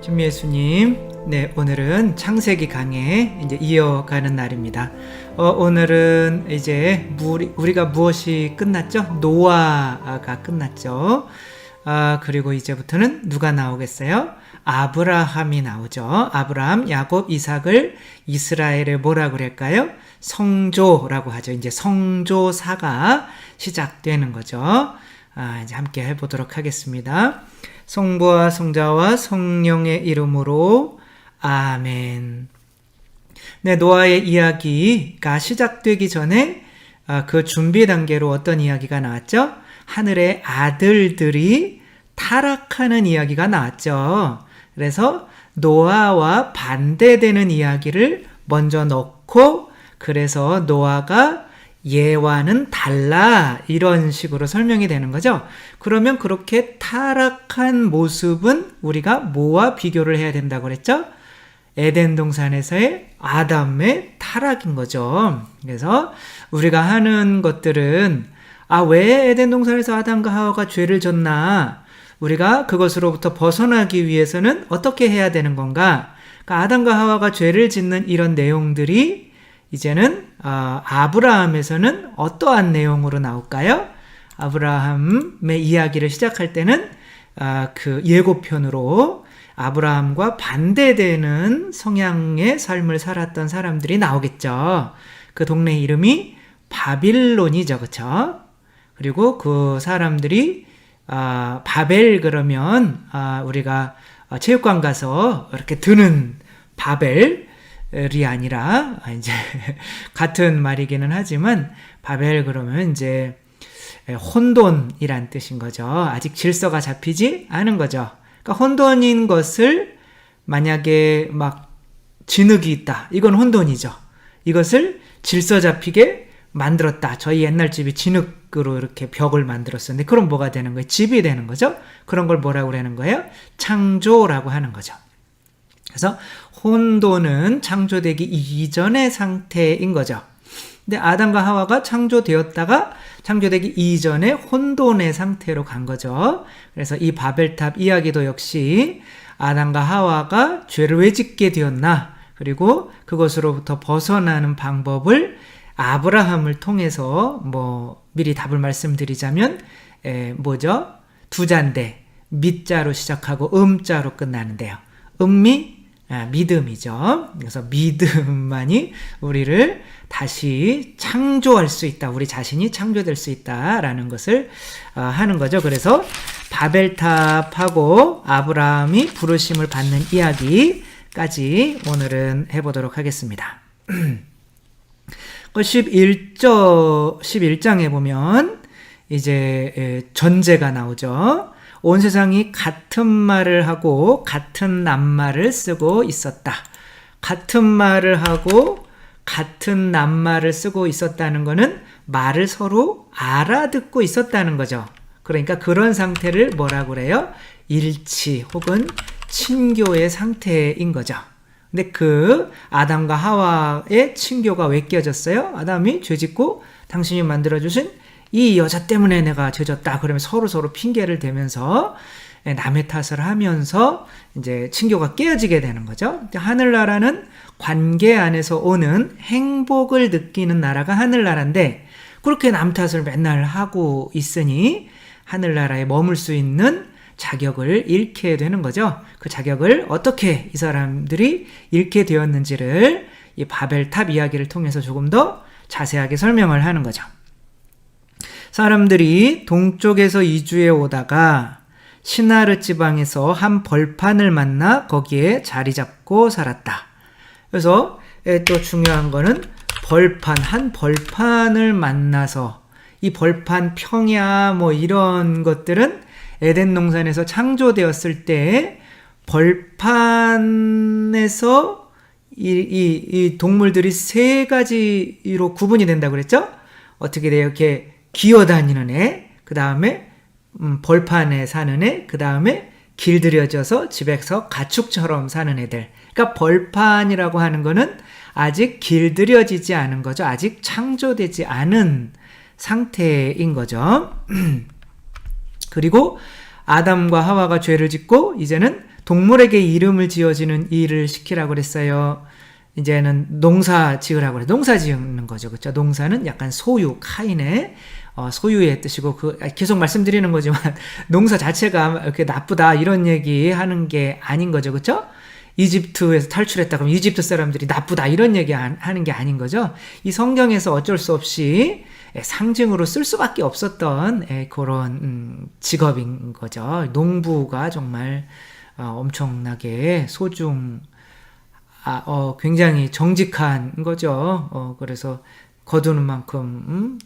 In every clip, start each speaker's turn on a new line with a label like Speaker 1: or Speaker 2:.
Speaker 1: 준미 예수님, 네, 오늘은 창세기 강해 이제 이어가는 날입니다. 오늘은 이제 우리가 무엇이 끝났죠? 노아가 끝났죠. 그리고 이제부터는 누가 나오겠어요? 아브라함이 나오죠. 아브라함, 야곱, 이삭을 이스라엘에 뭐라 그럴까요? 성조라고 하죠. 이제 성조사가 시작되는 거죠. 이제 함께 해보도록 하겠습니다. 성부와 성자와 성령의 이름으로 아멘. 네, 노아의 이야기가 시작되기 전에 그 준비 단계로 어떤 이야기가 나왔죠? 하늘의 아들들이 타락하는 이야기가 나왔죠. 그래서 노아와 반대되는 이야기를 먼저 넣고, 그래서 노아가 얘와는 달라, 이런 식으로 설명이 되는 거죠. 그러면 그렇게 타락한 모습은 우리가 뭐와 비교를 해야 된다고 그랬죠? 에덴 동산에서의 아담의 타락인 거죠. 그래서 우리가 하는 것들은 왜 에덴 동산에서 아담과 하와가 죄를 졌나? 우리가 그것으로부터 벗어나기 위해서는 어떻게 해야 되는 건가? 그러니까 아담과 하와가 죄를 짓는 이런 내용들이 이제는 아브라함에서는 어떠한 내용으로 나올까요? 아브라함의 이야기를 시작할 때는 그 예고편으로 아브라함과 반대되는 성향의 삶을 살았던 사람들이 나오겠죠. 그 동네 이름이 바빌론이죠, 그렇죠? 그리고 그 사람들이 바벨 그러면 우리가 체육관 가서 이렇게 드는 바벨 이 아니라 이제 같은 말이기는 하지만 바벨 그러면 이제 혼돈이란 뜻인 거죠. 아직 질서가 잡히지 않은 거죠. 그러니까 혼돈인 것을 만약에 막 진흙이 있다, 이건 혼돈이죠. 이것을 질서 잡히게 만들었다. 저희 옛날 집이 진흙으로 이렇게 벽을 만들었었는데 그럼 뭐가 되는 거예요? 집이 되는 거죠. 그런 걸 뭐라고 하는 거예요? 창조라고 하는 거죠. 그래서 혼돈은 창조되기 이전의 상태인 거죠. 근데 아담과 하와가 창조되었다가 창조되기 이전에 혼돈의 상태로 간 거죠. 그래서 이 바벨탑 이야기도 역시 아담과 하와가 죄를 왜 짓게 되었나, 그리고 그것으로부터 벗어나는 방법을 아브라함을 통해서 미리 답을 말씀드리자면 뭐죠? 두 자인데 밑자로 시작하고 음자로 끝나는데요. 음미 믿음이죠. 그래서 믿음만이 우리를 다시 창조할 수 있다. 우리 자신이 창조될 수 있다라는 것을 하는 거죠. 그래서 바벨탑하고 아브라함이 부르심을 받는 이야기까지 오늘은 해보도록 하겠습니다. 11장에 보면 이제 전제가 나오죠. 온 세상이 같은 말을 하고 같은 낱말을 쓰고 있었다. 같은 말을 하고 같은 낱말을 쓰고 있었다는 것은 말을 서로 알아듣고 있었다는 거죠. 그러니까 그런 상태를 뭐라고 그래요? 일치 혹은 친교의 상태인 거죠. 근데 그 아담과 하와의 친교가 왜 깨졌어요? 아담이 죄짓고 당신이 만들어주신 이 여자 때문에 내가 죄졌다. 그러면 서로 핑계를 대면서 남의 탓을 하면서 이제 친교가 깨어지게 되는 거죠. 하늘나라는 관계 안에서 오는 행복을 느끼는 나라가 하늘나라인데 그렇게 남 탓을 맨날 하고 있으니 하늘나라에 머물 수 있는 자격을 잃게 되는 거죠. 그 자격을 어떻게 이 사람들이 잃게 되었는지를 이 바벨탑 이야기를 통해서 조금 더 자세하게 설명을 하는 거죠. 사람들이 동쪽에서 이주해 오다가 시나르 지방에서 한 벌판을 만나 거기에 자리 잡고 살았다. 그래서 또 중요한 거는 한 벌판을 만나서 이 벌판 평야 이런 것들은 에덴 동산에서 창조되었을 때 벌판에서 이 동물들이 세 가지로 구분이 된다고 그랬죠? 어떻게 돼요? 이렇게 기어다니는 애, 그 다음에 벌판에 사는 애, 그 다음에 길들여져서 집에서 가축처럼 사는 애들. 그러니까 벌판이라고 하는 거는 아직 길들여지지 않은 거죠. 아직 창조되지 않은 상태인 거죠. 그리고 아담과 하와가 죄를 짓고 이제는 동물에게 이름을 지어지는 일을 시키라고 그랬어요. 이제는 농사 지으라고 그래. 농사 지으는 거죠. 그렇죠? 농사는 약간 소유, 카인의 소유의 뜻이고, 계속 말씀드리는 거지만, 농사 자체가 이렇게 나쁘다, 이런 얘기 하는 게 아닌 거죠. 그쵸? 이집트에서 탈출했다, 그럼 이집트 사람들이 나쁘다, 이런 얘기 하는 게 아닌 거죠. 이 성경에서 어쩔 수 없이 상징으로 쓸 수밖에 없었던 그런 직업인 거죠. 농부가 정말 엄청나게 굉장히 정직한 거죠. 그래서 거두는 만큼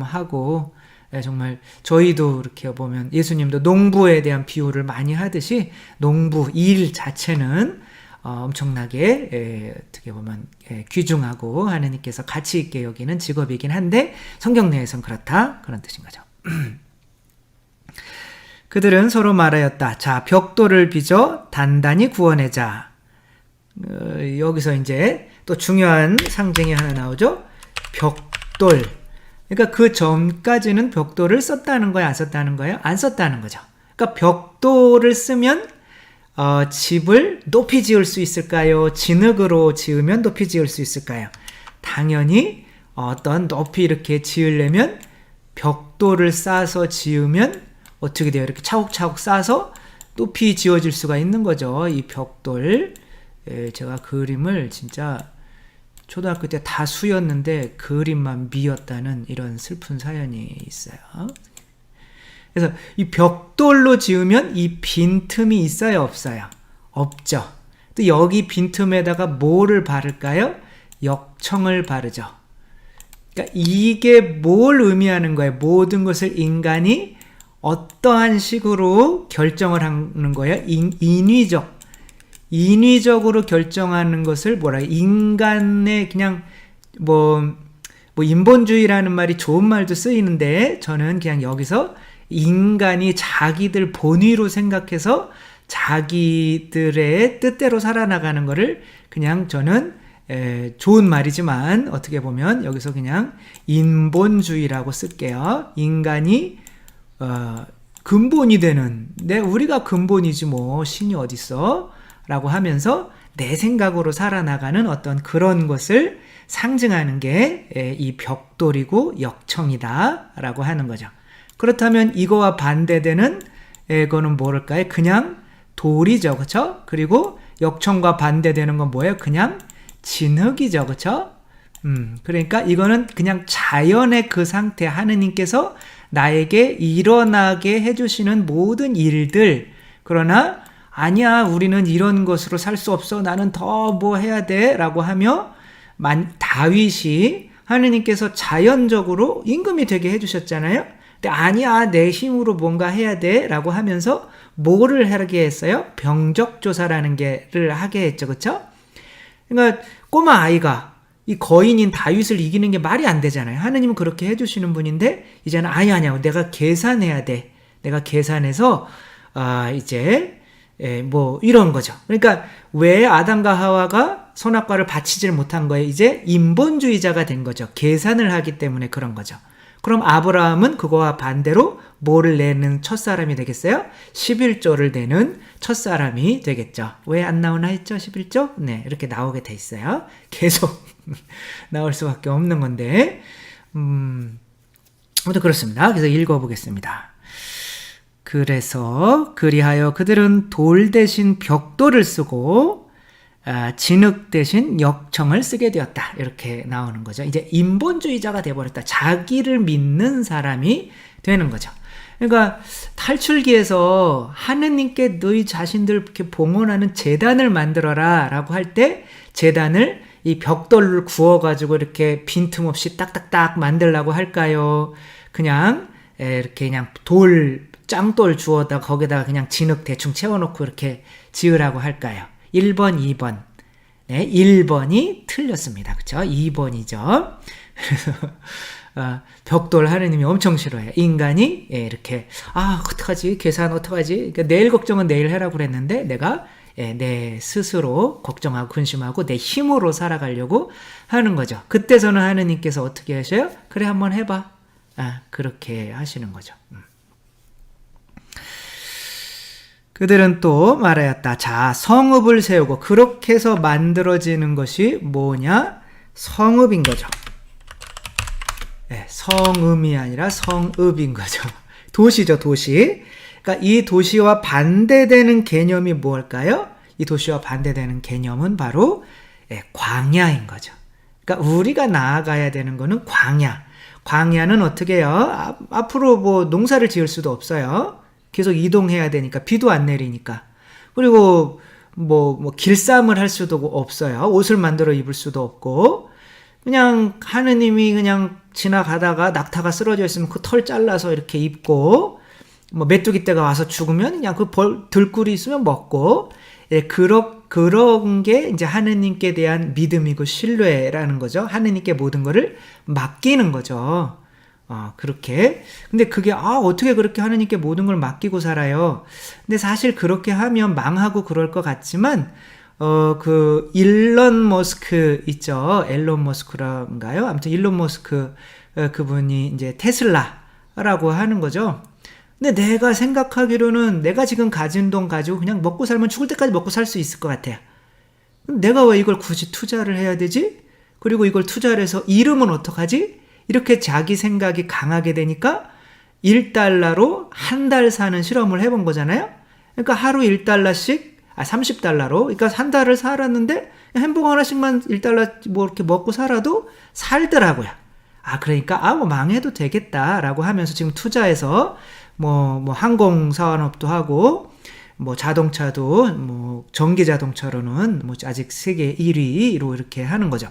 Speaker 1: 하고, 정말 저희도 이렇게 보면 예수님도 농부에 대한 비유를 많이 하듯이 농부 일 자체는 엄청나게 어떻게 보면 귀중하고 하느님께서 가치 있게 여기는 직업이긴 한데 성경 내에선 그렇다, 그런 뜻인 거죠. 그들은 서로 말하였다. 자, 벽돌을 빚어 단단히 구워내자. 여기서 이제 또 중요한 상징이 하나 나오죠. 벽돌. 그러니까 그 전까지는 벽돌을 썼다는 거예요? 안 썼다는 거예요? 안 썼다는 거죠. 그러니까 벽돌을 쓰면 집을 높이 지을 수 있을까요? 진흙으로 지으면 높이 지을 수 있을까요? 당연히 어떤 높이 이렇게 지으려면 벽돌을 싸서 지으면 어떻게 돼요? 이렇게 차곡차곡 싸서 높이 지어질 수가 있는 거죠. 이 벽돌. 제가 그림을 진짜 초등학교 때 다 수였는데 그림만 미었다는 이런 슬픈 사연이 있어요. 그래서 이 벽돌로 지으면 이 빈틈이 있어요, 없어요? 없죠. 또 여기 빈틈에다가 뭐를 바를까요? 역청을 바르죠. 그러니까 이게 뭘 의미하는 거예요? 모든 것을 인간이 어떠한 식으로 결정을 하는 거예요? 인위적으로 결정하는 것을 인간의 그냥 인본주의라는 말이 좋은 말도 쓰이는데 저는 그냥 여기서 인간이 자기들 본위로 생각해서 자기들의 뜻대로 살아나가는 거를 그냥 저는 좋은 말이지만 어떻게 보면 여기서 그냥 인본주의라고 쓸게요. 인간이 근본이 되는, 우리가 근본이지 뭐 신이 어딨어? 라고 하면서 내 생각으로 살아나가는 어떤 그런 것을 상징하는 게 이 벽돌이고 역청이다 라고 하는 거죠. 그렇다면 이거와 반대되는 이거는 뭐랄까요? 그냥 돌이죠. 그쵸? 그리고 역청과 반대되는 건 뭐예요? 그냥 진흙이죠. 그쵸? 그러니까 이거는 그냥 자연의 그 상태, 하느님께서 나에게 일어나게 해주시는 모든 일들, 그러나 아니야, 우리는 이런 것으로 살 수 없어, 나는 더 뭐 해야 돼 라고 하며 다윗이 하느님께서 자연적으로 임금이 되게 해주셨잖아요. 근데 아니야, 내 힘으로 뭔가 해야 돼 라고 하면서 뭐를 하게 했어요? 병적조사라는 게를 하게 했죠. 그쵸? 그러니까 꼬마 아이가 이 거인인 다윗을 이기는 게 말이 안 되잖아요. 하느님은 그렇게 해주시는 분인데 이제는 아니야, 내가 계산해야 돼. 내가 계산해서 이제 이런 거죠. 그러니까 왜 아담과 하와가 선악과를 바치질 못한 거예요? 이제 인본주의자가 된 거죠. 계산을 하기 때문에 그런 거죠. 그럼 아브라함은 그거와 반대로 뭐를 내는 첫사람이 되겠어요? 11조를 내는 첫사람이 되겠죠. 왜 안 나오나 했죠? 11조? 네, 이렇게 나오게 돼 있어요. 계속 나올 수밖에 없는 건데 아무튼 그렇습니다. 그래서 읽어보겠습니다. 그래서 그리하여 그들은 돌 대신 벽돌을 쓰고 진흙 대신 역청을 쓰게 되었다. 이렇게 나오는 거죠. 이제 인본주의자가 되어버렸다. 자기를 믿는 사람이 되는 거죠. 그러니까 탈출기에서 하느님께 너희 자신들 이렇게 봉헌하는 제단을 만들어라 라고 할 때 제단을 이 벽돌을 구워가지고 이렇게 빈틈없이 딱딱딱 만들라고 할까요? 그냥 이렇게 그냥 짱돌 주워다 거기다가 그냥 진흙 대충 채워놓고 이렇게 지으라고 할까요? 1번, 2번. 네, 1번이 틀렸습니다. 그쵸? 2번이죠. 그래서, 벽돌 하느님이 엄청 싫어해요. 인간이, 이렇게, 어떡하지? 계산 어떡하지? 그러니까 내일 걱정은 내일 해라고 그랬는데, 내가, 내 스스로 걱정하고 근심하고 내 힘으로 살아가려고 하는 거죠. 그때서는 하느님께서 어떻게 하셔요? 그래, 한번 해봐. 그렇게 하시는 거죠. 그들은 또 말하였다. 자, 성읍을 세우고. 그렇게 해서 만들어지는 것이 뭐냐? 성읍인 거죠. 네, 성음이 아니라 성읍인 거죠. 도시죠, 도시. 그러니까 이 도시와 반대되는 개념이 무엇일까요? 이 도시와 반대되는 개념은 바로 광야인 거죠. 그러니까 우리가 나아가야 되는 거는 광야. 광야는 어떻게 해요? 앞으로 뭐 농사를 지을 수도 없어요. 계속 이동해야 되니까, 비도 안 내리니까. 그리고 뭐 길쌈을 할 수도 없어요. 옷을 만들어 입을 수도 없고, 그냥 하느님이 그냥 지나가다가 낙타가 쓰러져 있으면 그 털 잘라서 이렇게 입고, 뭐 메뚜기 떼가 와서 죽으면 그냥 그 들꿀이 있으면 먹고, 그런 게 이제 하느님께 대한 믿음이고 신뢰라는 거죠. 하느님께 모든 거를 맡기는 거죠. 그렇게. 근데 그게, 어떻게 그렇게 하느님께 모든 걸 맡기고 살아요? 근데 사실 그렇게 하면 망하고 그럴 것 같지만, 그, 일론 머스크 있죠. 앨런 머스크인가요? 아무튼 일론 머스크, 그분이 이제 테슬라라고 하는 거죠. 근데 내가 생각하기로는 내가 지금 가진 돈 가지고 그냥 먹고 살면 죽을 때까지 먹고 살 수 있을 것 같아요. 내가 왜 이걸 굳이 투자를 해야 되지? 그리고 이걸 투자를 해서 이름은 어떡하지? 이렇게 자기 생각이 강하게 되니까 1달러로 한 달 사는 실험을 해본 거잖아요. 그러니까 하루 1달러씩, 30달러로. 그러니까 한 달을 살았는데 햄버거 하나씩만 1달러 뭐 이렇게 먹고 살아도 살더라고요. 그러니까 뭐 망해도 되겠다라고 하면서 지금 투자해서 뭐 항공 산업도 하고, 뭐 자동차도 뭐 전기 자동차로는 뭐 아직 세계 1위로 이렇게 하는 거죠.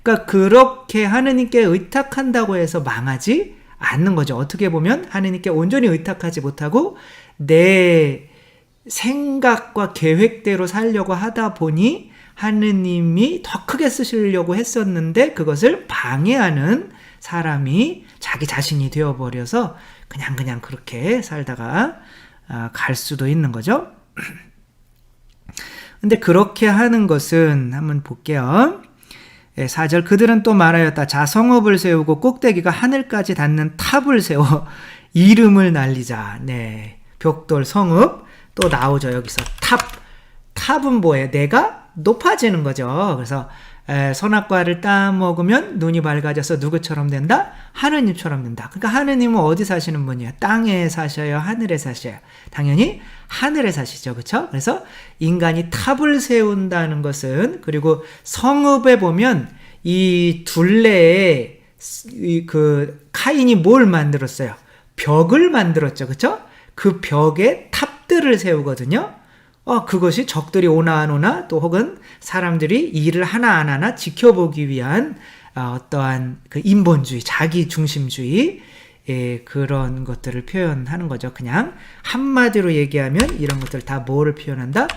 Speaker 1: 그러니까 그렇게 하느님께 의탁한다고 해서 망하지 않는 거죠. 어떻게 보면 하느님께 온전히 의탁하지 못하고 내 생각과 계획대로 살려고 하다 보니 하느님이 더 크게 쓰시려고 했었는데 그것을 방해하는 사람이 자기 자신이 되어버려서 그냥 그렇게 살다가 갈 수도 있는 거죠. 근데 그렇게 하는 것은 한번 볼게요. 4절, 그들은 또 말하였다. 자, 성읍을 세우고 꼭대기가 하늘까지 닿는 탑을 세워 이름을 날리자. 네, 벽돌 성읍 또 나오죠. 여기서 탑은 뭐예요? 내가 높아지는 거죠. 그래서 선악과를 따먹으면 눈이 밝아져서 누구처럼 된다? 하느님처럼 된다. 그러니까 하느님은 어디 사시는 분이에요? 땅에 사셔요? 하늘에 사셔요? 당연히 하늘에 사시죠. 그렇죠? 그래서 인간이 탑을 세운다는 것은, 그리고 성읍에 보면 이 둘레에 그 카인이 뭘 만들었어요? 벽을 만들었죠. 그렇죠? 그 벽에 탑들을 세우거든요. 그것이 적들이 오나 안 오나, 또 혹은 사람들이 일을 하나 안 하나 지켜보기 위한 어떠한 그 인본주의, 자기 중심주의, 그런 것들을 표현하는 거죠. 그냥 한마디로 얘기하면 이런 것들 다 뭐를 표현한다?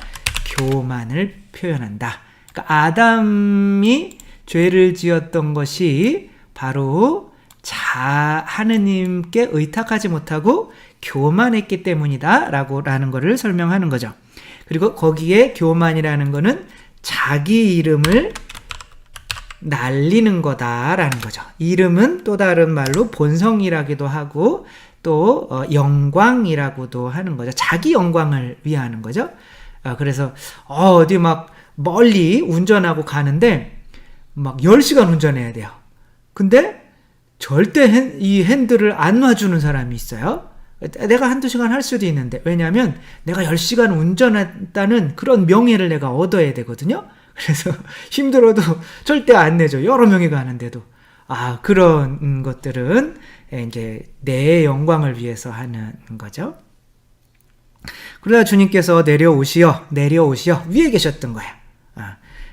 Speaker 1: 교만을 표현한다. 그러니까 아담이 죄를 지었던 것이 바로 하느님께 의탁하지 못하고 교만했기 때문이다 라는 것을 설명하는 거죠. 그리고 거기에 교만이라는 거는 자기 이름을 날리는 거다라는 거죠. 이름은 또 다른 말로 본성이라기도 하고 또 영광이라고도 하는 거죠. 자기 영광을 위하는 거죠. 그래서 어디 막 멀리 운전하고 가는데 막 10시간 운전해야 돼요. 근데 절대 이 핸들을 안 놔주는 사람이 있어요. 내가 한두 시간 할 수도 있는데, 왜냐하면 내가 10시간 운전했다는 그런 명예를 내가 얻어야 되거든요. 그래서 힘들어도 절대 안 내죠. 여러 명이 가는데도. 그런 것들은 이제 내 영광을 위해서 하는 거죠. 그러다 주님께서 내려오시어 위에 계셨던 거야.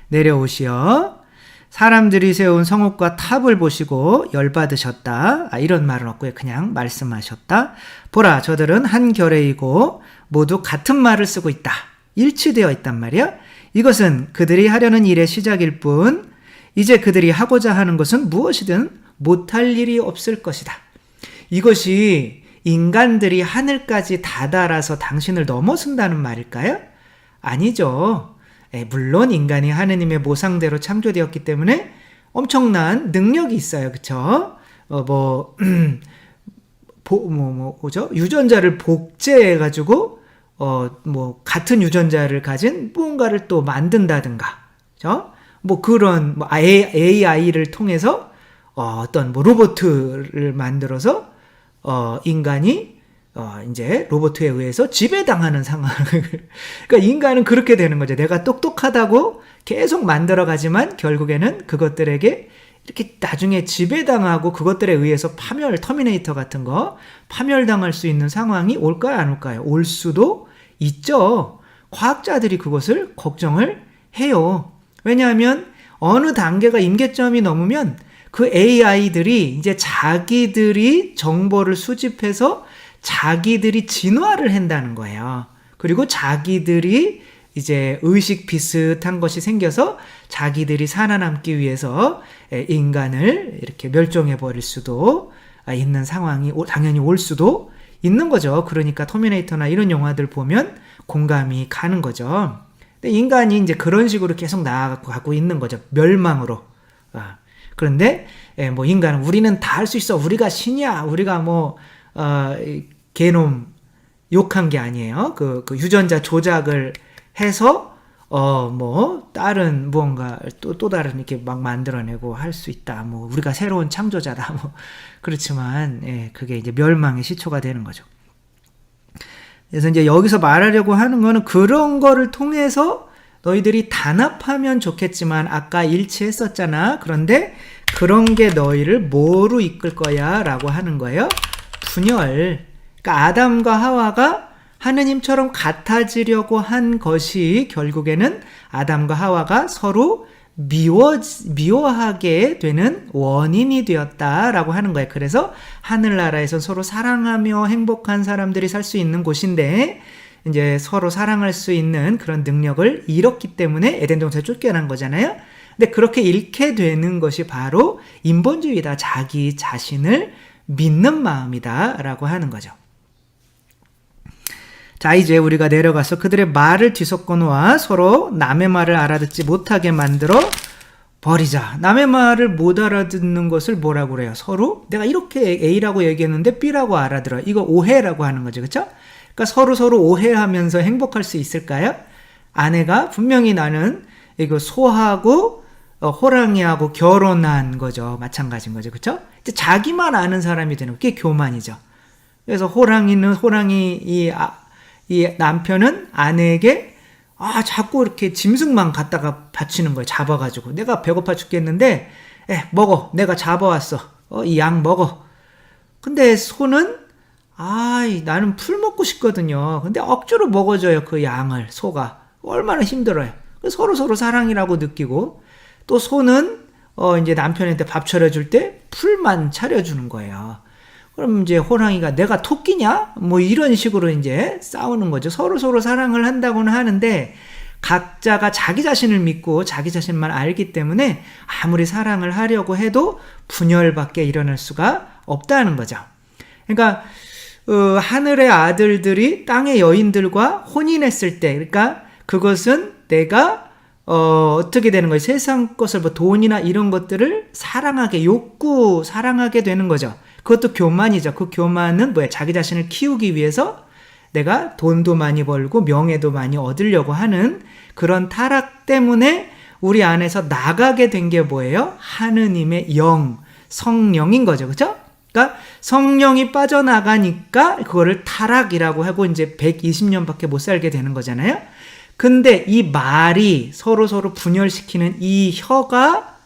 Speaker 1: 내려오시어 사람들이 세운 성읍과 탑을 보시고 열받으셨다. 이런 말은 없고요. 그냥 말씀하셨다. 보라, 저들은 한 결의이고 모두 같은 말을 쓰고 있다. 일치되어 있단 말이야. 이것은 그들이 하려는 일의 시작일 뿐, 이제 그들이 하고자 하는 것은 무엇이든 못할 일이 없을 것이다. 이것이 인간들이 하늘까지 다다라서 당신을 넘어선다는 말일까요? 아니죠. 물론 인간이 하느님의 모상대로 창조되었기 때문에 엄청난 능력이 있어요. 그쵸? 뭐죠? 유전자를 복제해가지고 뭐 같은 유전자를 가진 무언가를 또 만든다든가, 그죠? 뭐 그런 뭐 AI를 통해서 어떤 뭐 로봇을 만들어서 인간이 이제 로봇에 의해서 지배당하는 상황. 그러니까 인간은 그렇게 되는 거죠. 내가 똑똑하다고 계속 만들어가지만 결국에는 그것들에게 이렇게 나중에 지배당하고 그것들에 의해서 터미네이터 같은 거 파멸당할 수 있는 상황이 올까요, 안 올까요? 올 수도 있죠. 과학자들이 그것을 걱정을 해요. 왜냐하면 어느 단계가 임계점이 넘으면 그 AI들이 이제 자기들이 정보를 수집해서 자기들이 진화를 한다는 거예요. 그리고 자기들이 이제 의식 비슷한 것이 생겨서 자기들이 살아남기 위해서 인간을 이렇게 멸종해 버릴 수도 있는 상황이 당연히 올 수도 있는 거죠. 그러니까 터미네이터나 이런 영화들 보면 공감이 가는 거죠. 근데 인간이 이제 그런 식으로 계속 나아가고 있는 거죠. 멸망으로. 그런데 뭐 인간은 우리는 다 할 수 있어. 우리가 신이야. 우리가 뭐 게놈 욕한 게 아니에요. 그 유전자 조작을 해서 뭐 다른 무언가 또 다른 이렇게 막 만들어내고 할 수 있다. 뭐 우리가 새로운 창조자다. 뭐 그렇지만 그게 이제 멸망의 시초가 되는 거죠. 그래서 이제 여기서 말하려고 하는 거는 그런 거를 통해서 너희들이 단합하면 좋겠지만 아까 일치했었잖아. 그런데 그런 게 너희를 뭐로 이끌 거야? 라고 하는 거예요. 분열. 그러니까 아담과 하와가 하느님처럼 같아지려고 한 것이 결국에는 아담과 하와가 서로 미워하게 되는 원인이 되었다라고 하는 거예요. 그래서 하늘나라에서 서로 사랑하며 행복한 사람들이 살 수 있는 곳인데 이제 서로 사랑할 수 있는 그런 능력을 잃었기 때문에 에덴 동산에 쫓겨난 거잖아요. 근데 그렇게 잃게 되는 것이 바로 인본주의다. 자기 자신을 믿는 마음이다 라고 하는 거죠. 자, 이제 우리가 내려가서 그들의 말을 뒤섞어 놓아 서로 남의 말을 알아듣지 못하게 만들어 버리자. 남의 말을 못 알아듣는 것을 뭐라고 그래요? 서로 내가 이렇게 A라고 얘기했는데 B라고 알아들어. 이거 오해라고 하는 거죠. 그렇죠? 그러니까 서로 오해하면서 행복할 수 있을까요? 아내가 분명히 나는 이거 소하고 호랑이하고 결혼한 거죠. 마찬가지인 거죠. 그렇죠? 이제 자기만 아는 사람이 되는 거. 그게 교만이죠. 그래서 호랑이 이 남편은 아내에게 자꾸 이렇게 짐승만 갖다가 바치는 거예요. 잡아가지고 내가 배고파 죽겠는데 먹어. 내가 잡아왔어. 이 양 먹어. 근데 소는 나는 풀 먹고 싶거든요. 근데 억지로 먹어줘요. 그 양을 소가. 얼마나 힘들어요. 서로 사랑이라고 느끼고 또 소는 이제 남편한테 밥 차려줄 때 풀만 차려주는 거예요. 그럼 이제 호랑이가 내가 토끼냐? 뭐 이런 식으로 이제 싸우는 거죠. 서로 사랑을 한다고는 하는데 각자가 자기 자신을 믿고 자기 자신만 알기 때문에 아무리 사랑을 하려고 해도 분열밖에 일어날 수가 없다는 거죠. 그러니까 하늘의 아들들이 땅의 여인들과 혼인했을 때, 그러니까 그것은 내가 어떻게 되는 거예요? 세상 것을 뭐 돈이나 이런 것들을 사랑하게 되는 거죠. 그것도 교만이죠. 그 교만은 뭐야? 자기 자신을 키우기 위해서 내가 돈도 많이 벌고 명예도 많이 얻으려고 하는 그런 타락 때문에 우리 안에서 나가게 된 게 뭐예요? 하느님의 영, 성령인 거죠. 그렇죠? 그러니까 성령이 빠져나가니까 그거를 타락이라고 하고 이제 120년밖에 못 살게 되는 거잖아요. 근데 이 말이 서로 분열시키는 이 혀가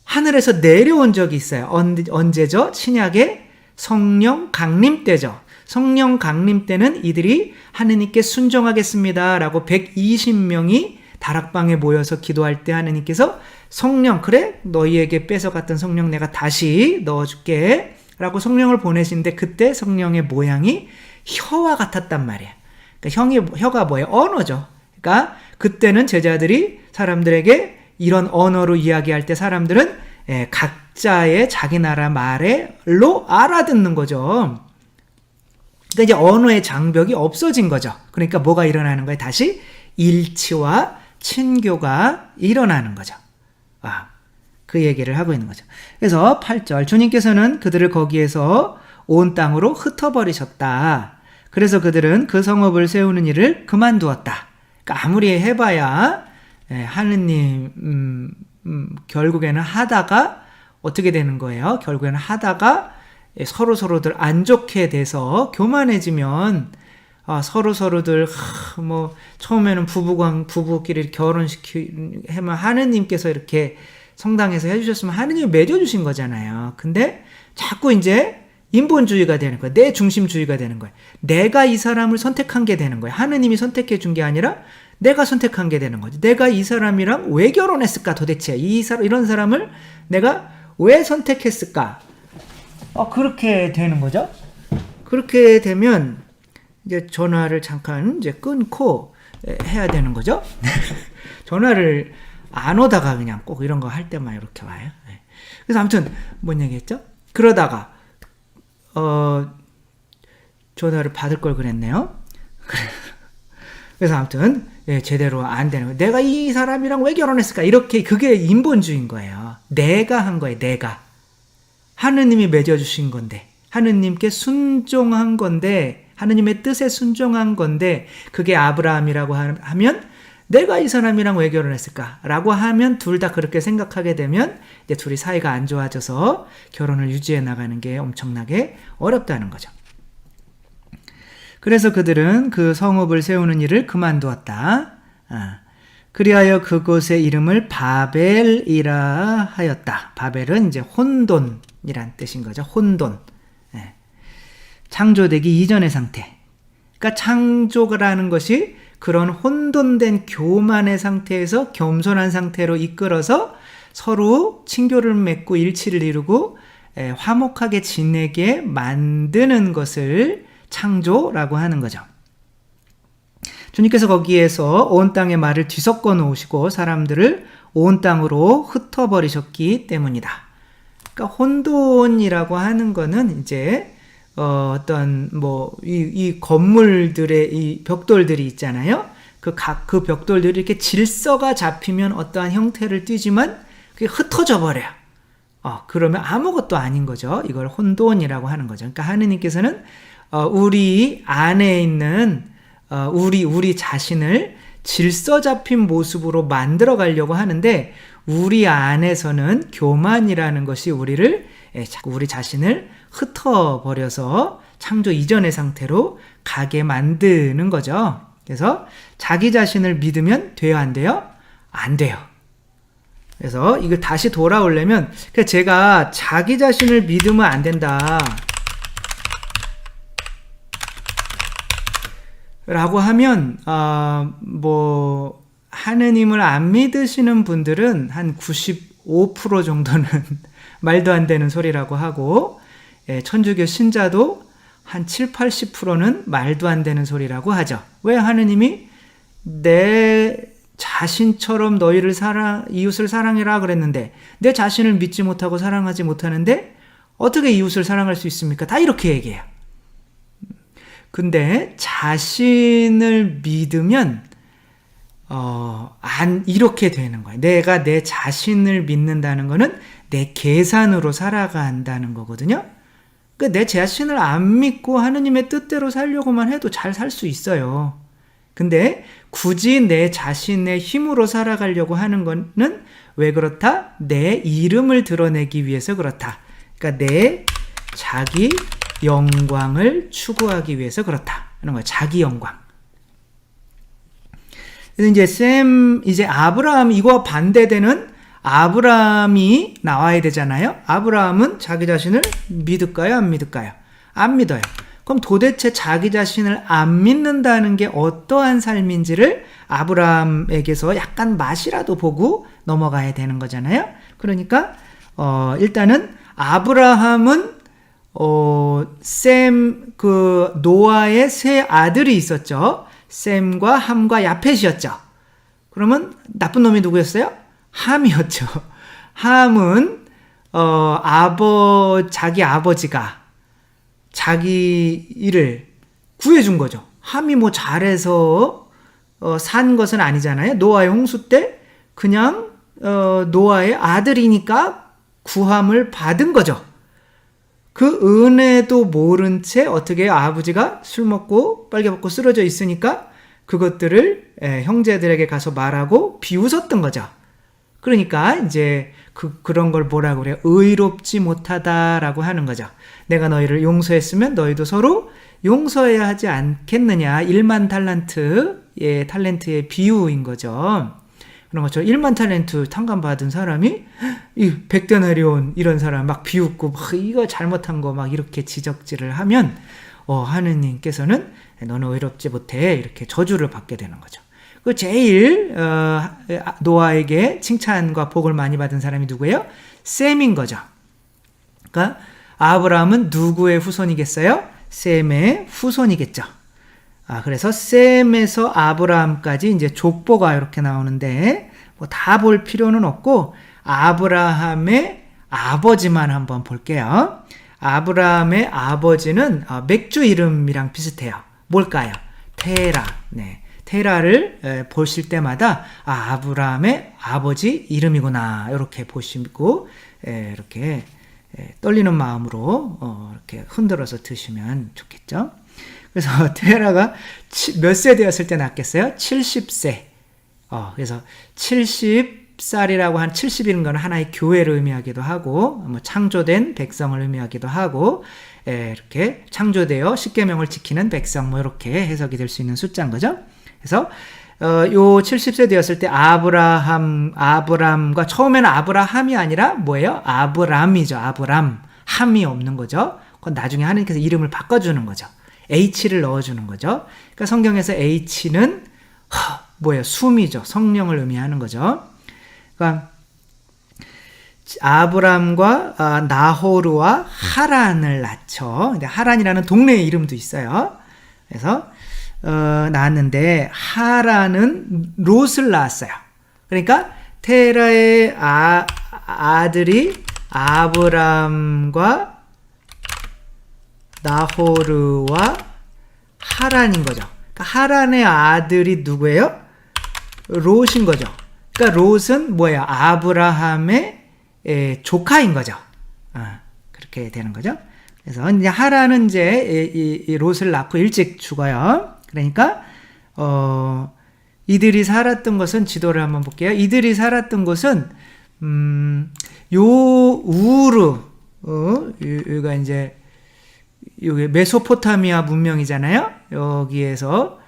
Speaker 1: 하늘에서 내려온 적이 있어요. 언제죠? 신약의 성령 강림 때죠. 성령 강림 때는 이들이 하느님께 순종하겠습니다 라고 120명이 다락방에 모여서 기도할 때 하느님께서 성령, 그래? 너희에게 뺏어갔던 성령 내가 다시 넣어줄게 라고 성령을 보내시는데 그때 성령의 모양이 혀와 같았단 말이에요. 그러니까 혀가 뭐예요? 언어죠. 그러니까 그때는 제자들이 사람들에게 이런 언어로 이야기할 때 사람들은 각자의 자기 나라 말로 알아듣는 거죠. 그러니까 이제 언어의 장벽이 없어진 거죠. 그러니까 뭐가 일어나는 거예요? 다시 일치와 친교가 일어나는 거죠. 그 얘기를 하고 있는 거죠. 그래서 8절 주님께서는 그들을 거기에서 온 땅으로 흩어버리셨다. 그래서 그들은 그 성읍을 세우는 일을 그만두었다. 그러니까 아무리 해봐야 하느님 결국에는 하다가 어떻게 되는 거예요? 결국에는 하다가 서로들 안 좋게 돼서 교만해지면 서로들 뭐 처음에는 부부끼리 결혼시키면 하느님께서 이렇게 성당에서 해주셨으면 하느님이 맺어주신 거잖아요. 근데 자꾸 이제 인본주의가 되는 거예요. 내 중심주의가 되는 거예요. 내가 이 사람을 선택한 게 되는 거예요. 하느님이 선택해 준 게 아니라 내가 선택한 게 되는 거죠. 내가 이 사람이랑 왜 결혼했을까 도대체? 이런 사람을 내가 왜 선택했을까? 그렇게 되는 거죠. 그렇게 되면 이제 전화를 잠깐 이제 끊고 해야 되는 거죠. 전화를 안 오다가 그냥 꼭 이런 거 할 때만 이렇게 와요. 그래서 아무튼 뭔 얘기했죠? 그러다가 전화를 받을 걸 그랬네요. 그래서 아무튼 제대로 안 되는 거예요. 내가 이 사람이랑 왜 결혼했을까? 이렇게 그게 인본주의인 거예요. 내가 한 거예요. 내가. 하느님이 맺어주신 건데 하느님께 순종한 건데 하느님의 뜻에 순종한 건데 그게 아브라함이라고 하면 내가 이 사람이랑 왜 결혼했을까? 라고 하면 둘 다 그렇게 생각하게 되면 이제 둘이 사이가 안 좋아져서 결혼을 유지해 나가는 게 엄청나게 어렵다는 거죠. 그래서 그들은 그 성읍을 세우는 일을 그만두었다. 그리하여 그곳의 이름을 바벨이라 하였다. 바벨은 이제 혼돈이란 뜻인 거죠. 혼돈. 창조되기 이전의 상태. 그러니까 창조라는 것이 그런 혼돈된 교만의 상태에서 겸손한 상태로 이끌어서 서로 친교를 맺고 일치를 이루고 화목하게 지내게 만드는 것을 창조라고 하는 거죠. 주님께서 거기에서 온 땅의 말을 뒤섞어 놓으시고 사람들을 온 땅으로 흩어버리셨기 때문이다. 그러니까 혼돈이라고 하는 거는 이제 어떤 이 건물들의 이 벽돌들이 있잖아요. 그 벽돌들이 이렇게 질서가 잡히면 어떠한 형태를 띠지만 그게 흩어져 버려요. 그러면 아무것도 아닌 거죠. 이걸 혼돈이라고 하는 거죠. 그러니까 하느님께서는 우리 안에 있는 우리 자신을 질서 잡힌 모습으로 만들어 가려고 하는데 우리 안에서는 교만이라는 것이 우리 자신을 흩어버려서 창조 이전의 상태로 가게 만드는 거죠. 그래서 자기 자신을 믿으면 돼요, 안 돼요? 안 돼요. 그래서 이거 다시 돌아오려면 제가 자기 자신을 믿으면 안 된다 라고 하면 하느님을 안 믿으시는 분들은 한 95% 정도는 말도 안 되는 소리라고 하고 천주교 신자도 한 7, 80%는 말도 안 되는 소리라고 하죠. 왜 하느님이 내 자신처럼 너희를 이웃을 사랑해라 그랬는데 내 자신을 믿지 못하고 사랑하지 못하는데 어떻게 이웃을 사랑할 수 있습니까? 다 이렇게 얘기해요. 근데 자신을 믿으면 이렇게 되는 거예요. 내가 내 자신을 믿는다는 거는 내 계산으로 살아간다는 거거든요. 내 자신을 안 믿고 하느님의 뜻대로 살려고만 해도 잘 살 수 있어요. 근데 굳이 내 자신의 힘으로 살아가려고 하는 거는 왜 그렇다? 내 이름을 드러내기 위해서 그렇다. 그러니까 내 자기 영광을 추구하기 위해서 그렇다 하는 거예요. 자기 영광. 그래서 이제 아브라함 이거와 반대되는 아브라함이 나와야 되잖아요. 아브라함은 자기 자신을 믿을까요? 안 믿을까요? 안 믿어요. 그럼 도대체 자기 자신을 안 믿는다는 게 어떠한 삶인지를 아브라함에게서 약간 맛이라도 보고 넘어가야 되는 거잖아요. 그러니까 일단은 아브라함은 노아의 세 아들이 있었죠. 셈과 함과 야펫이었죠. 그러면 나쁜 놈이 누구였어요? 함이었죠. 함은 자기 아버지가 자기를 구해준 거죠. 함이 잘해서 산 것은 아니잖아요. 노아의 홍수 때 그냥 노아의 아들이니까 구함을 받은 거죠. 그 은혜도 모른 채 어떻게 아버지가 술 먹고 빨개 벗고 쓰러져 있으니까 그것들을 형제들에게 가서 말하고 비웃었던 거죠. 그러니까 이제 그런 걸 뭐라고 그래요? 의롭지 못하다라고 하는 거죠. 내가 너희를 용서했으면 너희도 서로 용서해야 하지 않겠느냐. 1만 탈란트의 탈렌트의 비유인 거죠. 그런 것처럼 1만 탈렌트 탕감받은 사람이 이 100데나리온 이런 사람 막 비웃고 막 이거 잘못한 거 막 이렇게 지적질을 하면 하느님께서는 너는 의롭지 못해 이렇게 저주를 받게 되는 거죠. 그 제일 노아에게 칭찬과 복을 많이 받은 사람이 누구예요? 셈인 거죠. 그러니까 아브라함은 누구의 후손이겠어요? 셈의 후손이겠죠. 그래서 셈에서 아브라함까지 이제 족보가 이렇게 나오는데 뭐 다 볼 필요는 없고 아브라함의 아버지만 한번 볼게요. 아브라함의 아버지는 맥주 이름이랑 비슷해요. 뭘까요? 테라. 네. 테라를 보실 때마다 아브라함의 아버지 이름이구나 이렇게 보시고 이렇게 떨리는 마음으로 이렇게 흔들어서 드시면 좋겠죠. 그래서 테라가 몇 세 되었을 때 낳겠어요? 70세. 그래서 70살이라고 한 70이라는 건 하나의 교회를 의미하기도 하고 뭐 창조된 백성을 의미하기도 하고 이렇게 창조되어 십계명을 지키는 백성 뭐 이렇게 해석이 될 수 있는 숫자인 거죠. 그래서 요 70세 되었을 때 아브람과 처음에는 아브라함이 아니라 뭐예요? 아브람이죠. 아브람. 함이 없는 거죠. 그건 나중에 하나님께서 이름을 바꿔주는 거죠. H를 넣어주는 거죠. 그러니까 성경에서 H는 뭐예요? 숨이죠. 성령을 의미하는 거죠. 그러니까 아브람과 나호르와 하란을 낳죠. 근데 하란이라는 동네의 이름도 있어요. 그래서 낳았는데 하란은 롯을 낳았어요. 그러니까 테라의 아들이 아브람과 나호르와 하란인 거죠. 그러니까 하란의 아들이 누구예요? 롯인 거죠. 그러니까 롯은 뭐예요? 아브라함의 조카인 거죠. 그렇게 되는 거죠. 그래서 이제 하란은 이제 이 롯을 낳고 일찍 죽어요. 그러니까 이들이 살았던 곳은 지도를 한번 볼게요. 이들이 살았던 곳은 요 우르 여기가 이제 여기 메소포타미아 문명이잖아요. 여기에서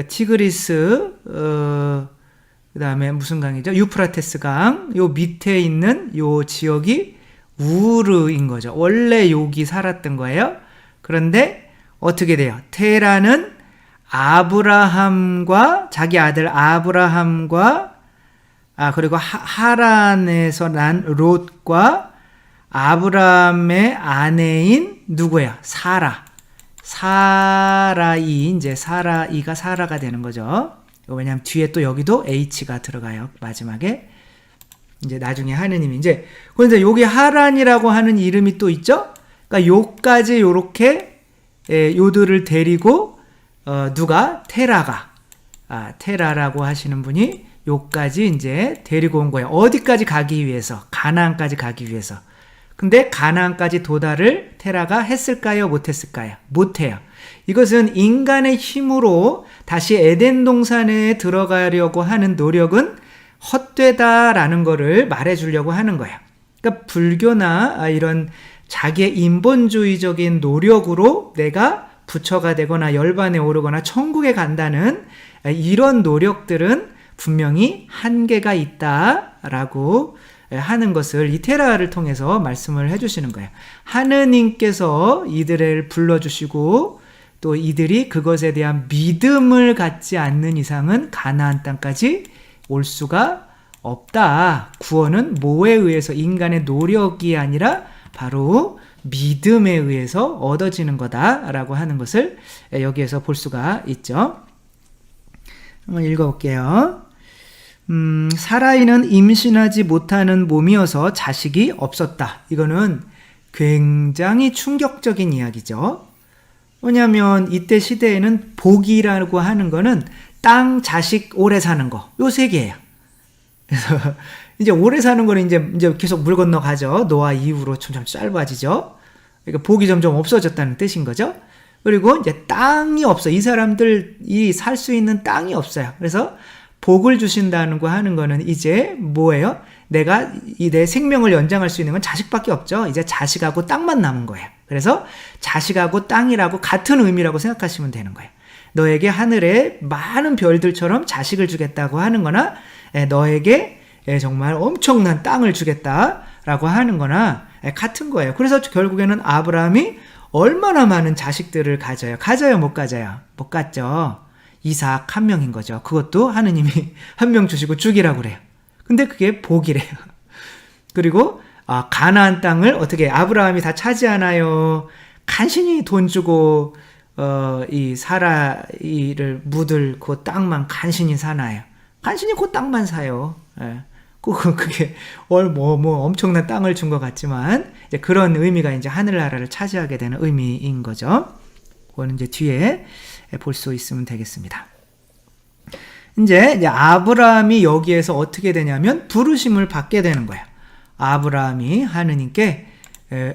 Speaker 1: 티그리스 그다음에 무슨 강이죠? 유프라테스 강. 요 밑에 있는 요 지역이 우르인 거죠. 원래 여기 살았던 거예요. 그런데 어떻게 돼요? 테라는 아브라함과 자기 아들 아브라함과 그리고 하란에서 난 롯과 아브라함의 아내인 누구야? 사라이 이제 사라이가 사라가 되는 거죠. 왜냐하면 뒤에 또 여기도 H가 들어가요. 마지막에 이제 나중에 하느님이 이제 그런데 여기 하란이라고 하는 이름이 또 있죠. 그러니까 요까지 요렇게 요들을 데리고 누가 테라라고 하시는 분이 요까지 이제 데리고 온 거예요. 어디까지 가기 위해서? 가나안까지 가기 위해서. 근데 가나안까지 도달을 테라가 했을까요? 못했을까요? 못해요. 이것은 인간의 힘으로 다시 에덴 동산에 들어가려고 하는 노력은 헛되다라는 거를 말해주려고 하는 거예요. 그러니까 불교나 이런 자기의 인본주의적인 노력으로 내가 부처가 되거나 열반에 오르거나 천국에 간다는 이런 노력들은 분명히 한계가 있다라고 하는 것을 이 테라를 통해서 말씀을 해주시는 거예요. 하느님께서 이들을 불러주시고 또 이들이 그것에 대한 믿음을 갖지 않는 이상은 가나안 땅까지 올 수가 없다. 구원은 뭐에 의해서 인간의 노력이 아니라 바로 믿음에 의해서 얻어지는 거다라고 하는 것을 여기에서 볼 수가 있죠. 한번 읽어볼게요. 사라이는 임신하지 못하는 몸이어서 자식이 없었다. 이거는 굉장히 충격적인 이야기죠. 왜냐하면 이때 시대에는 복이라고 하는 거는 땅, 자식, 오래 사는 거. 요 세 개예요. 그래서 이제 오래 사는 거는 이제 계속 물 건너가죠. 노아 이후로 점점 짧아지죠. 그러니까 복이 점점 없어졌다는 뜻인 거죠. 그리고 이제 땅이 없어. 이 사람들이 살 수 있는 땅이 없어요. 그래서 복을 주신다는 거 하는 거는 이제 뭐예요? 내가 내 생명을 연장할 수 있는 건 자식밖에 없죠. 이제 자식하고 땅만 남은 거예요. 그래서 자식하고 땅이라고 같은 의미라고 생각하시면 되는 거예요. 너에게 하늘에 많은 별들처럼 자식을 주겠다고 하는 거나 너에게 정말 엄청난 땅을 주겠다라고 하는 거나 같은 거예요. 그래서 결국에는 아브라함이 얼마나 많은 자식들을 가져요? 가져요? 못 가져요? 못 갖죠. 이삭 한 명인 거죠. 그것도 하느님이 한 명 주시고 죽이라고 그래요. 근데 그게 복이래요. 그리고 가나안 땅을 어떻게 아브라함이 다 차지하나요? 간신히 돈 주고 이 사라이를 묻을 그 땅만 간신히 사나요? 간신히 그 땅만 사요. 예. 그게 엄청난 땅을 준 것 같지만 이제 그런 의미가 이제 하늘나라를 차지하게 되는 의미인 거죠. 그거는 이제 뒤에 볼 수 있으면 되겠습니다. 이제 아브라함이 여기에서 어떻게 되냐면 부르심을 받게 되는 거예요. 아브라함이 하느님께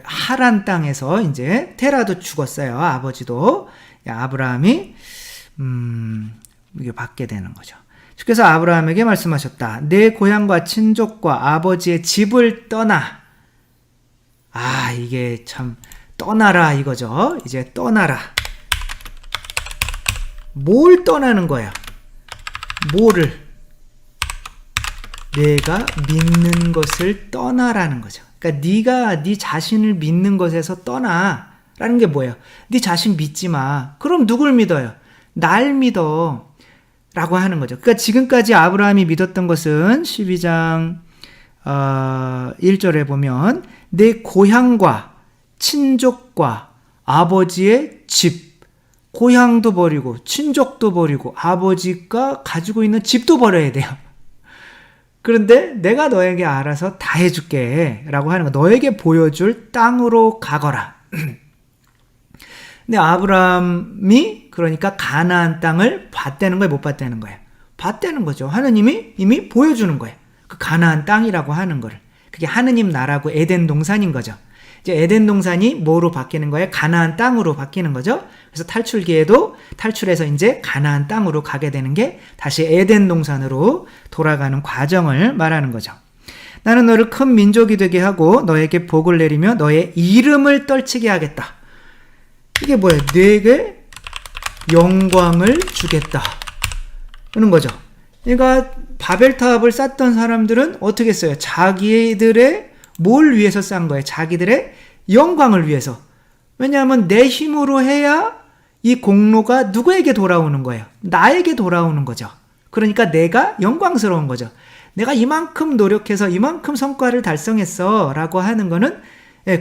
Speaker 1: 하란 땅에서 이제 테라도 죽었어요. 아버지도. 아브라함이 이게 받게 되는 거죠. 주께서 아브라함에게 말씀하셨다. 내 고향과 친족과 아버지의 집을 떠나. 이게 참 떠나라 이거죠. 이제 떠나라. 뭘 떠나는 거야? 뭐를? 내가 믿는 것을 떠나라는 거죠. 그러니까 네가 네 자신을 믿는 것에서 떠나라는 게 뭐예요? 네 자신 믿지 마. 그럼 누굴 믿어요? 날 믿어. 라고 하는 거죠. 그러니까 지금까지 아브라함이 믿었던 것은 12장 1절에 보면 내 고향과 친족과 아버지의 집, 고향도 버리고 친족도 버리고 아버지가 가지고 있는 집도 버려야 돼요. 그런데 내가 너에게 알아서 다 해줄게 라고 하는 거. 너에게 보여줄 땅으로 가거라. 근데 아브라함이 그러니까 가나안 땅을 봤다는 거예요? 못 봤다는 거예요? 봤다는 거죠. 하느님이 이미 보여주는 거예요. 그 가나안 땅이라고 하는 거를. 그게 하느님 나라고 에덴 동산인 거죠. 이제 에덴 동산이 뭐로 바뀌는 거예요? 가나안 땅으로 바뀌는 거죠. 그래서 탈출기에도 탈출해서 이제 가나안 땅으로 가게 되는 게 다시 에덴 동산으로 돌아가는 과정을 말하는 거죠. 나는 너를 큰 민족이 되게 하고 너에게 복을 내리며 너의 이름을 떨치게 하겠다. 이게 뭐예요? 내게 영광을 주겠다. 그런 거죠. 그러니까 바벨탑을 쌓던 사람들은 어떻게 했어요? 자기들의 뭘 위해서 쌓은 거예요? 자기들의 영광을 위해서. 왜냐하면 내 힘으로 해야 이 공로가 누구에게 돌아오는 거예요? 나에게 돌아오는 거죠. 그러니까 내가 영광스러운 거죠. 내가 이만큼 노력해서 이만큼 성과를 달성했어 라고 하는 거는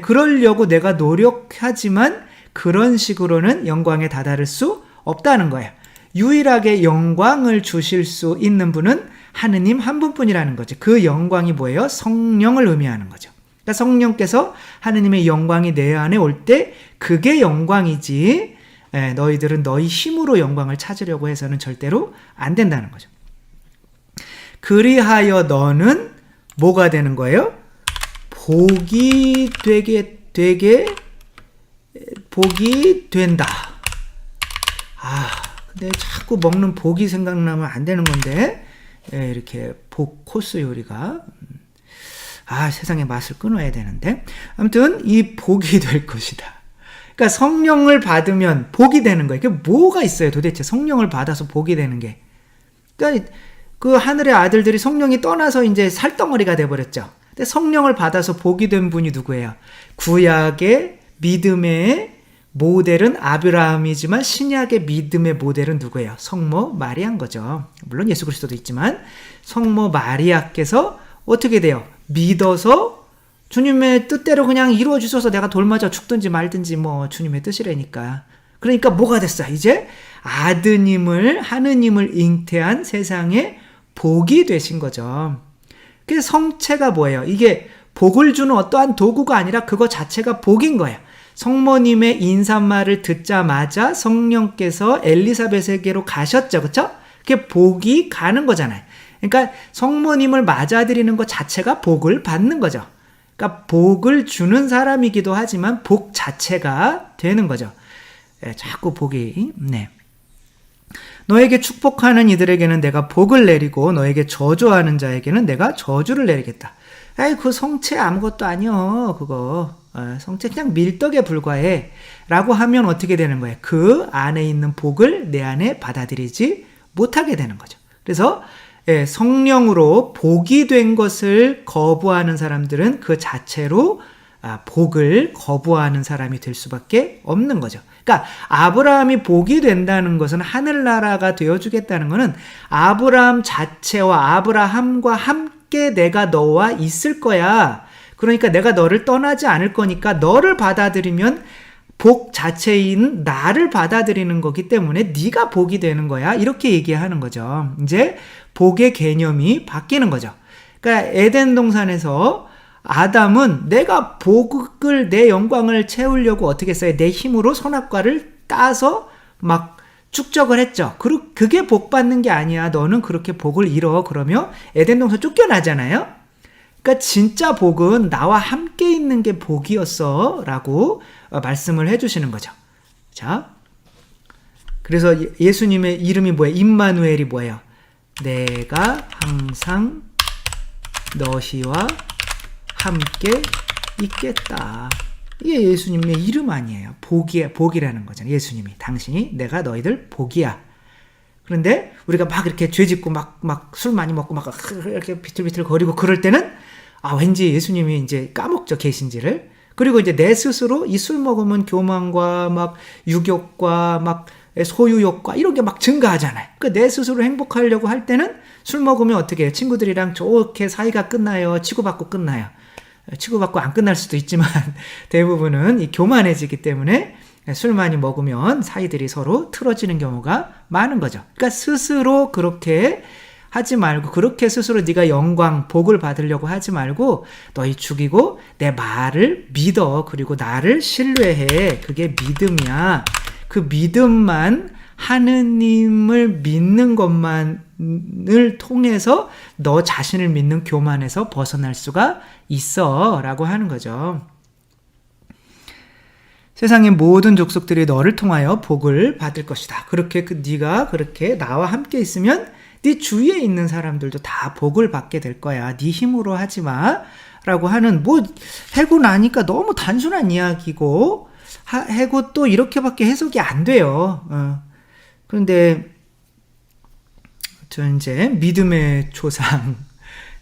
Speaker 1: 그러려고 내가 노력하지만 그런 식으로는 영광에 다다를 수 없다는 거예요. 유일하게 영광을 주실 수 있는 분은 하느님 한 분뿐이라는 거죠. 그 영광이 뭐예요? 성령을 의미하는 거죠. 그러니까 성령께서 하느님의 영광이 내 안에 올 때 그게 영광이지 너희들은 너희 힘으로 영광을 찾으려고 해서는 절대로 안 된다는 거죠. 그리하여 너는 뭐가 되는 거예요? 복이 복이 된다. 근데 자꾸 먹는 복이 생각나면 안 되는 건데 이렇게 복 코스 요리가 세상의 맛을 끊어야 되는데 아무튼 이 복이 될 것이다. 그러니까 성령을 받으면 복이 되는 거예요. 그게 뭐가 있어요 도대체 성령을 받아서 복이 되는 게. 그러니까 그 하늘의 아들들이 성령이 떠나서 이제 살덩어리가 돼버렸죠. 근데 성령을 받아서 복이 된 분이 누구예요? 구약의 믿음의 모델은 아브라함이지만 신약의 믿음의 모델은 누구예요? 성모 마리아인 거죠. 물론 예수 그리스도도 있지만 성모 마리아께서 어떻게 돼요? 믿어서 주님의 뜻대로 그냥 이루어 주셔서 내가 돌맞아 죽든지 말든지 뭐 주님의 뜻이라니까. 그러니까 뭐가 됐어? 이제 아드님을 하느님을 잉태한 세상에 복이 되신 거죠. 그래서 성체가 뭐예요? 이게 복을 주는 어떠한 도구가 아니라 그거 자체가 복인 거예요. 성모님의 인사말을 듣자마자 성령께서 엘리사벳에게로 가셨죠. 그렇죠? 그게 복이 가는 거잖아요. 그러니까 성모님을 맞아들이는 것 자체가 복을 받는 거죠. 그러니까 복을 주는 사람이기도 하지만 복 자체가 되는 거죠. 자꾸 복이, 너에게 축복하는 이들에게는 내가 복을 내리고 너에게 저주하는 자에게는 내가 저주를 내리겠다. 아이, 그 성체 아무것도 아니여. 그거 성체 그냥 밀떡에 불과해 라고 하면 어떻게 되는 거예요? 그 안에 있는 복을 내 안에 받아들이지 못하게 되는 거죠. 그래서 성령으로 복이 된 것을 거부하는 사람들은 그 자체로 복을 거부하는 사람이 될 수밖에 없는 거죠. 그러니까 아브라함이 복이 된다는 것은, 하늘나라가 되어주겠다는 것은 아브라함 자체와 아브라함과 함께 내가 너와 있을 거야. 그러니까 내가 너를 떠나지 않을 거니까 너를 받아들이면 복 자체인 나를 받아들이는 거기 때문에 네가 복이 되는 거야. 이렇게 얘기하는 거죠. 이제 복의 개념이 바뀌는 거죠. 그러니까 에덴 동산에서 아담은 내가 복을, 내 영광을 채우려고 어떻게 했어요? 내 힘으로 선악과를 따서 막 축적을 했죠. 그게 복 받는 게 아니야. 너는 그렇게 복을 잃어. 그러며 에덴 동산 쫓겨나잖아요. 그러니까 진짜 복은 나와 함께 있는 게 복이었어 라고 말씀을 해주시는 거죠. 자, 그래서 예수님의 이름이 뭐예요? 임마누엘이 뭐예요? 내가 항상 너희와 함께 있겠다. 이게 예수님의 이름 아니에요. 복이라는 거잖아요. 예수님이, 당신이 내가 너희들 복이야. 그런데 우리가 막 이렇게 죄 짓고 막 술 많이 먹고 막 이렇게 비틀비틀 거리고 그럴 때는 왠지 예수님이 이제 까먹죠, 계신지를. 그리고 이제 내 스스로 이 술 먹으면 교만과 막 유욕과 막 소유욕과 이런 게 막 증가하잖아요. 그러니까 내 스스로 행복하려고 할 때는 술 먹으면 어떻게 해요? 친구들이랑 좋게 사이가 끝나요? 치고받고 끝나요? 치고받고 안 끝날 수도 있지만 대부분은 이 교만해지기 때문에 술 많이 먹으면 사이들이 서로 틀어지는 경우가 많은 거죠. 그러니까 스스로 그렇게 하지 말고, 그렇게 스스로 네가 영광, 복을 받으려고 하지 말고 너희 죽이고 내 말을 믿어. 그리고 나를 신뢰해. 그게 믿음이야. 그 믿음만, 하느님을 믿는 것만을 통해서 너 자신을 믿는 교만에서 벗어날 수가 있어 라고 하는 거죠. 세상의 모든 족속들이 너를 통하여 복을 받을 것이다. 그렇게 네가 그렇게 나와 함께 있으면 네 주위에 있는 사람들도 다 복을 받게 될 거야. 네 힘으로 하지 마 라고 하는, 해고 나니까 너무 단순한 이야기고, 해고 또 이렇게밖에 해석이 안 돼요. 그런데 저 이제 믿음의 조상,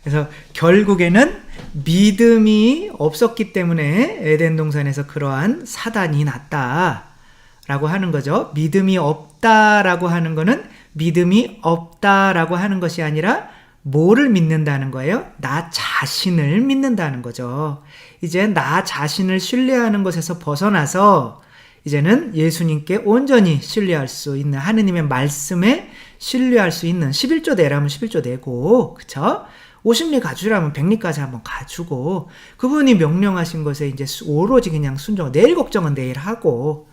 Speaker 1: 그래서 결국에는 믿음이 없었기 때문에 에덴 동산에서 그러한 사단이 났다라고 하는 거죠. 믿음이 없다라고 하는 거는 믿음이 없다라고 하는 것이 아니라 뭐를 믿는다는 거예요? 나 자신을 믿는다는 거죠. 이제 나 자신을 신뢰하는 것에서 벗어나서 이제는 예수님께 온전히 신뢰할 수 있는, 하느님의 말씀에 신뢰할 수 있는, 11조 내라면 11조 내고, 그쵸? 50리 가주라면 100리까지 한번 가주고, 그분이 명령하신 것에 이제 오로지 그냥 순종, 내일 걱정은 내일 하고,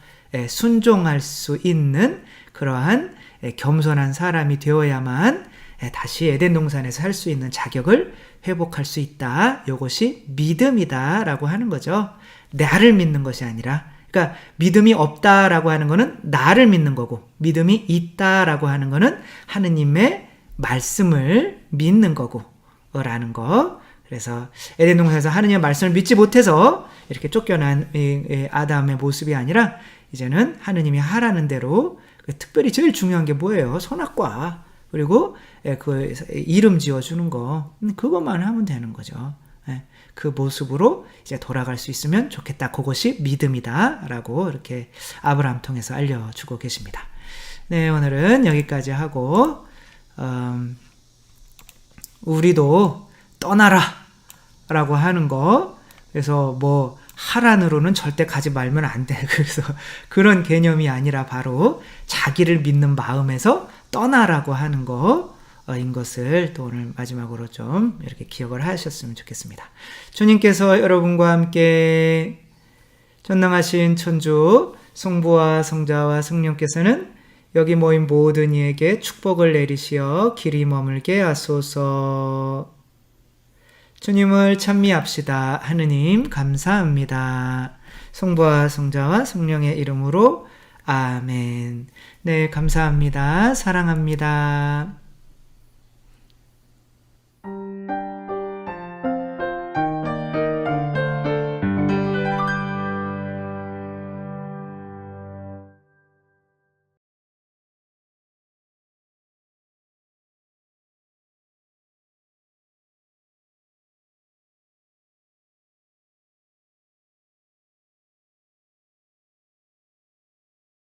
Speaker 1: 순종할 수 있는 그러한 겸손한 사람이 되어야만 다시 에덴 동산에서 할 수 있는 자격을 회복할 수 있다. 이것이 믿음이다 라고 하는 거죠. 나를 믿는 것이 아니라, 그러니까 믿음이 없다라고 하는 거는 나를 믿는 거고, 믿음이 있다라고 하는 거는 하느님의 말씀을 믿는 거고 라는 거. 그래서 에덴 동산에서 하느님의 말씀을 믿지 못해서 이렇게 쫓겨난 아담의 모습이 아니라, 이제는 하느님이 하라는 대로, 특별히 제일 중요한 게 뭐예요? 선악과, 그리고 그 이름 지어주는 거, 그것만 하면 되는 거죠. 그 모습으로 이제 돌아갈 수 있으면 좋겠다. 그것이 믿음이다 라고 이렇게 아브라함 통해서 알려주고 계십니다. 네, 오늘은 여기까지 하고, 우리도 떠나라 라고 하는 거, 그래서 하란으로는 절대 가지 말면 안 돼. 그래서 그런 개념이 아니라 바로 자기를 믿는 마음에서 떠나라고 하는 거인 것을 또 오늘 마지막으로 좀 이렇게 기억을 하셨으면 좋겠습니다. 주님께서 여러분과 함께, 전능하신 천주 성부와 성자와 성령께서는 여기 모인 모든 이에게 축복을 내리시어 길이 머물게 하소서. 주님을 찬미합시다. 하느님 감사합니다. 성부와 성자와 성령의 이름으로 아멘. 네, 감사합니다. 사랑합니다.